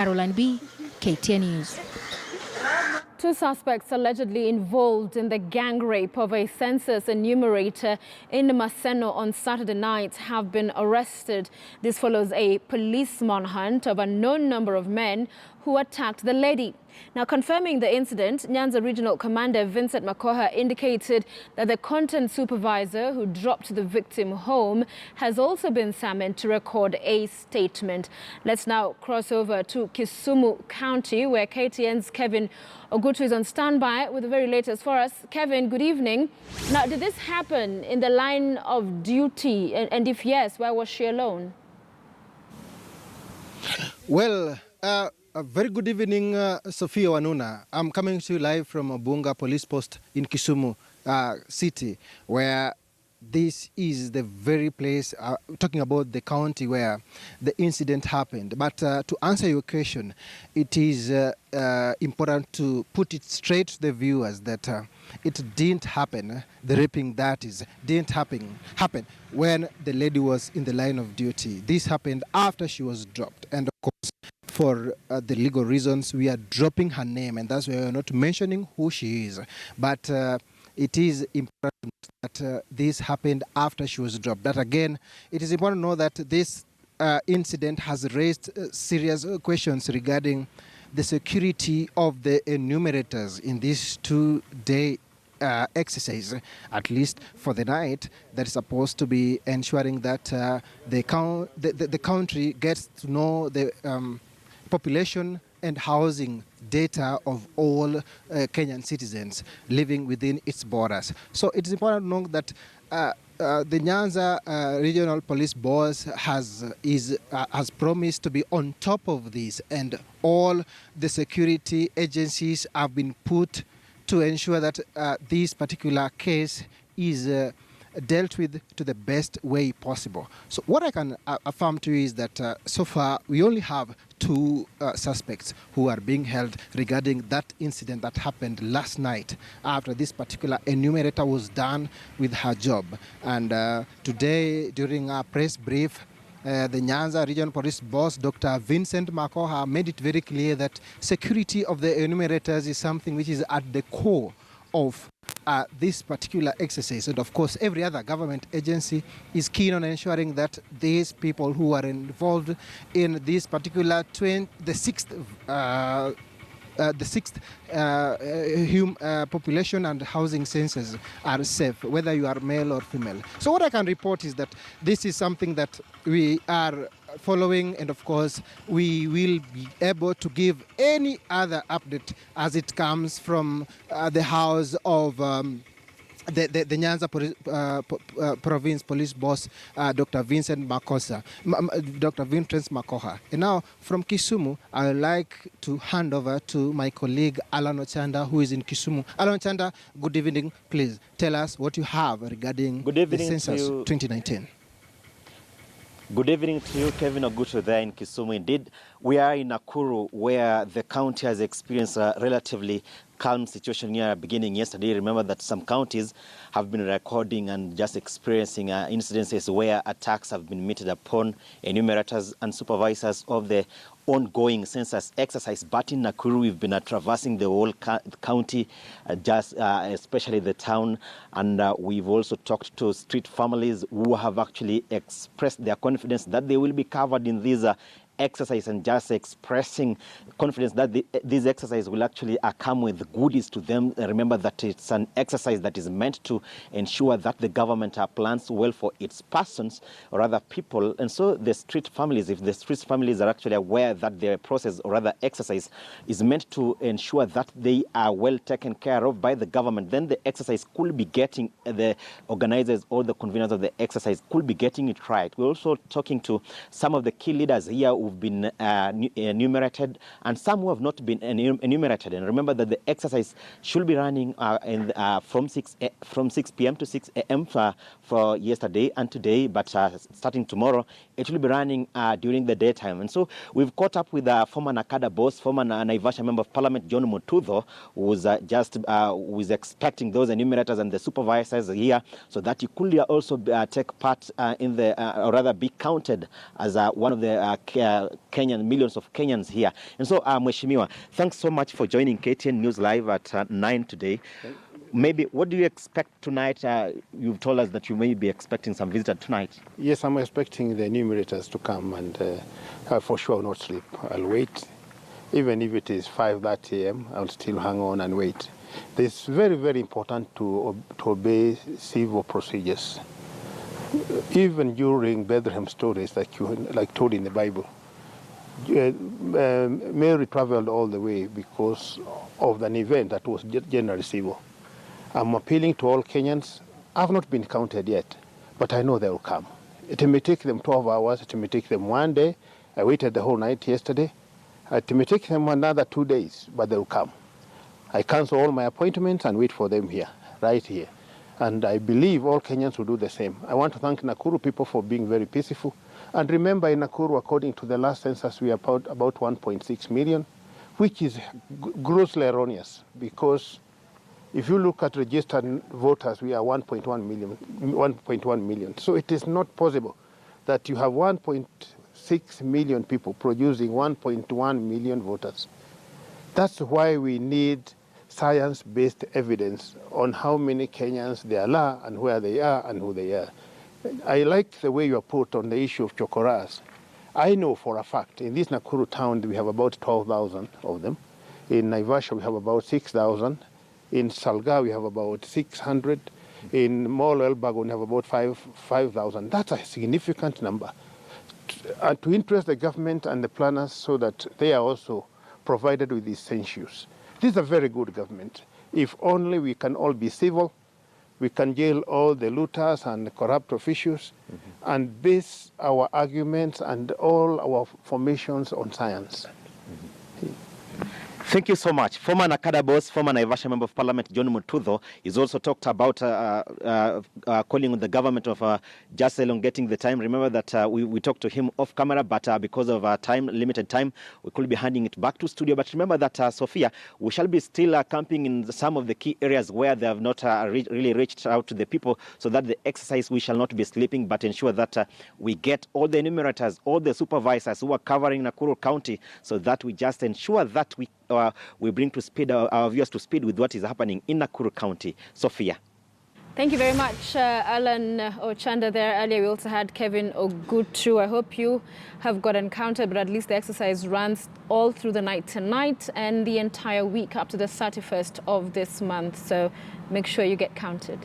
Caroline B, KTN News. Two suspects allegedly involved in the gang rape of a census enumerator in Maseno on Saturday night have been arrested. This follows a police manhunt of a known number of men who attacked the lady. Now, confirming the incident, Nyanza Regional Commander Vincent Makoha indicated that the content supervisor who dropped the victim home has also been summoned to record a statement. Let's now cross over to Kisumu County, where KTN's Kevin Ogutu is on standby with the very latest for us. Kevin, good evening. Now, did this happen in the line of duty? And if yes, why was she alone? Well, a very good evening, Sophia Wanuna. I'm coming to you live from Bunga Police Post in Kisumu City, where this is the very place, talking about the county where the incident happened. But to answer your question, it is important to put it straight to the viewers that it didn't happen, the raping that is, didn't happen when the lady was in the line of duty. This happened after she was dropped. And of course, for the legal reasons, we are dropping her name, and that's why we're not mentioning who she is. But it is important that this happened after she was dropped. That again, it is important to know that this incident has raised serious questions regarding the security of the enumerators in this two-day exercise, at least for the night, that is supposed to be ensuring that the country gets to know the population and housing data of all Kenyan citizens living within its borders. So it is important to know that the Nyanza Regional Police Boss has promised to be on top of this, and all the security agencies have been put to ensure that this particular case is dealt with to the best way possible. So what I can affirm to you is that so far we only have two suspects who are being held regarding that incident that happened last night after this particular enumerator was done with her job. And today, during our press brief, the Nyanza Regional Police Boss, Dr. Vincent Makoha, made it very clear that security of the enumerators is something which is at the core of this particular exercise. And of course, every other government agency is keen on ensuring that these people who are involved in this particular the sixth population and housing census are safe, whether you are male or female. So what I can report is that this is something that we are following, and of course we will be able to give any other update as it comes from the house of the Nyanza Province Police Boss, Dr. Vincent Makoha. And now from Kisumu, I would like to hand over to my colleague Alan Ochanda, who is in Kisumu. Alan Ochanda, good evening. Please tell us what you have regarding the census 2019. Good evening to you, Kevin Ogutu, there in Kisumu. Indeed, we are in Nakuru, where the county has experienced a relatively calm situation here beginning yesterday. Remember that some counties have been recording and just experiencing incidences where attacks have been meted upon enumerators and supervisors of the ongoing census exercise. But in Nakuru, we've been traversing the whole county, especially the town, and we've also talked to street families who have actually expressed their confidence that they will be covered in these exercise, and just expressing confidence that this exercise will actually come with goodies to them. Remember that it's an exercise that is meant to ensure that the government plans well for its persons or other people. And so the street families, if the street families are actually aware that the process or rather exercise is meant to ensure that they are well taken care of by the government, then the exercise could be getting, the organizers or the conveners of the exercise could be getting it right. We're also talking to some of the key leaders here who've been enumerated and some who have not been enumerated. And remember that the exercise should be running from 6 p.m. to 6 a.m. for yesterday and today, but starting tomorrow, it will be running during the daytime. And so we've caught up with former Nakada boss, former Naivasha Member of Parliament, John Mutudho, who is expecting those enumerators and the supervisors here so that he could also take part in the, or rather be counted as one of the millions of Kenyans here. And so, Mheshimiwa, thanks so much for joining KTN News Live at 9 today. Maybe, what do you expect tonight? You've told us that you may be expecting some visitors tonight. Yes, I'm expecting the enumerators to come, and for sure I will not sleep. I'll wait. Even if it is 5:30 a.m., I'll still hang on and wait. It's very, very important to obey civil procedures. Even during Bethlehem stories, like told in the Bible, Mary traveled all the way because of an event that was generally civil. I'm appealing to all Kenyans. I've not been counted yet, but I know they will come. It may take them 12 hours. It may take them one day. I waited the whole night yesterday. It may take them another 2 days, but they will come. I cancel all my appointments and wait for them here, right here. And I believe all Kenyans will do the same. I want to thank Nakuru people for being very peaceful. And remember, in Nakuru, according to the last census, we are about 1.6 million, which is grossly erroneous, because if you look at registered voters, we are 1.1 million. So it is not possible that you have 1.6 million people producing 1.1 million voters. That's why we need science-based evidence on how many Kenyans there are and where they are and who they are. I like the way you are put on the issue of chokoras. I know for a fact in this Nakuru town we have about 12,000 of them. In Naivasha we have about 6,000. In Salga, we have about 600. In Molo Elbago, we have about 5,000. That's a significant number. And to interest the government and the planners so that they are also provided with these census. This is a very good government. If only we can all be civil, we can jail all the looters and corrupt officials, and base our arguments and all our formations on science. Thank you so much. Former Nakada boss, former Naivasha Member of Parliament John Mutudho, is also talked about calling on the government of just elongating the time. Remember that we talked to him off camera, but because of limited time, we could be handing it back to studio. But remember that, Sophia, we shall be still camping in some of the key areas where they have not really reached out to the people, so that the exercise, we shall not be sleeping, but ensure that we get all the enumerators, all the supervisors who are covering Nakuru County, so that we just ensure that we bring to speed our viewers to speed with what is happening in Nakuru County. Sophia. Thank you very much, Alan Ochanda there. Earlier we also had Kevin Ogutu. I hope you have got encountered, but at least the exercise runs all through the night tonight and the entire week up to the 31st of this month. So make sure you get counted.